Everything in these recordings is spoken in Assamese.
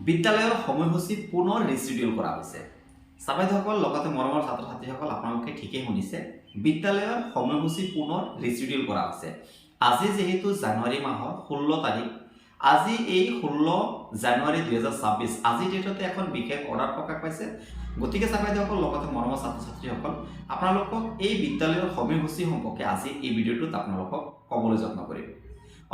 বিদ্যালয়ৰ সময়সূচী পুনৰ ৰিচিডিউল কৰা হৈছে। ছাত্ৰছাত্ৰীসকল লগতে মৰমৰ ছাত্ৰ ছাত্ৰীসকল আপোনালোকে ঠিকেই শুনিছে, বিদ্যালয়ৰ সময়সূচী পুনৰ ৰিচিডিউল কৰা হৈছে। আজি যেহেতু জানুৱাৰী মাহৰ 16 তাৰিখ, আজি এই 16 জানুৱাৰী 2026 আজি ডেটতে এখন বিশেষ অৰ্ডাৰ প্ৰকাশ পাইছে। গতিকে ছাত্ৰছাত্ৰীসকল লগতে মৰমৰ ছাত্ৰ ছাত্ৰীসকল আপোনালোকক এই বিদ্যালয়ৰ সময়সূচী সম্পৰ্কে আজি এই ভিডিঅ'টোত আপোনালোকক ক'বলৈ যত্ন কৰিম।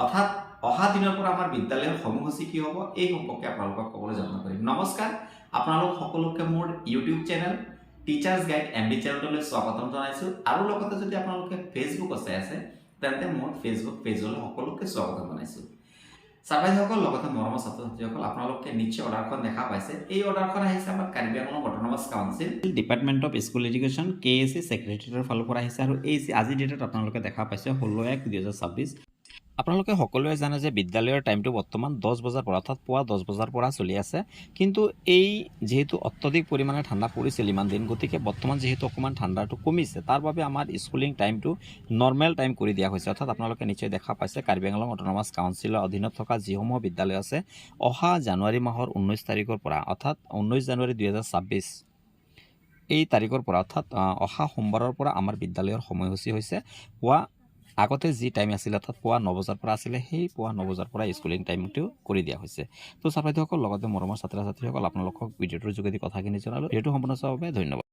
অৰ্থাৎ অহা দিনৰ পৰা আমাৰ বিদ্যালয়ৰ সময়সূচী কি হ'ব এই সম্পৰ্কে আপোনালোকক ক'বলৈ যত্ন কৰিম। নমস্কাৰ, আপোনালোক সকলোকে মোৰ YouTube channel teachers guide MD চেনেললৈ স্বাগতম জনাইছোঁ। আৰু লগতে যদি আপোনালোকে ফেচবুক চাই আছে তেন্তে মোৰ ফেচবুক পেজলৈ সকলোকে স্বাগতম জনাইছোঁ। ছাত্ৰছাত্ৰীসকল লগতে মৰমৰ ছাত্ৰ ছাত্ৰীসকল আপোনালোকে নিশ্চয় অৰ্ডাৰখন দেখা পাইছে। এই অৰ্ডাৰখন আহিছে আমাৰ Karbi Anglong autonomous council department of school education KSC ছেক্ৰেটেৰিয়েটৰ ফালৰ পৰা আহিছে। আৰু এই আজি ডেটত আপোনালোকে দেখা পাইছে 16/1/2026। আপোনালোকে সকলোৱে জানে যে বিদ্যালয়ৰ টাইমটো বৰ্তমান 10 বজাৰ পৰা অৰ্থাৎ পুৱা 10 বজাৰ পৰা চলি আছে। কিন্তু এই যেহেতু অত্যধিক পৰিমাণে ঠাণ্ডা পৰিছিল ইমান দিন, গতিকে বৰ্তমান যেহেতু অকণমান ঠাণ্ডাটো কমিছে, তাৰ বাবে আমাৰ স্কুলিং টাইমটো নৰ্মেল টাইম কৰি দিয়া হৈছে। অৰ্থাৎ আপোনালোকে নিশ্চয় দেখা পাইছে কাৰ্বি আংলং অট'নমাছ কাউন্সিলৰ অধীনত থকা যিসমূহ বিদ্যালয় আছে, অহা জানুৱাৰী মাহৰ 19 তাৰিখৰ পৰা অৰ্থাৎ 19 জানুৱাৰী 2026 এই তাৰিখৰ পৰা অৰ্থাৎ অহা সোমবাৰৰ পৰা আমাৰ বিদ্যালয়ৰ সময়সূচী হৈছে পুৱা আগতে যি টাইম আছিল অৰ্থাৎ পুৱা 9 বজাৰ পৰা আছিলে, সেই পুৱা 9 বজাৰ পৰা স্কুলিং টাইমটো কৰি দিয়া হৈছে। তো ছাত্ৰছাত্ৰীসকল লগতে মৰমৰ ছাত্ৰ ছাত্ৰীসকল আপোনালোকক ভিডিঅ'টোৰ যোগেদি কথাখিনি জনালোঁ। ভিডিঅ'টো সম্পূৰ্ণ চোৱাৰ বাবে ধন্যবাদ।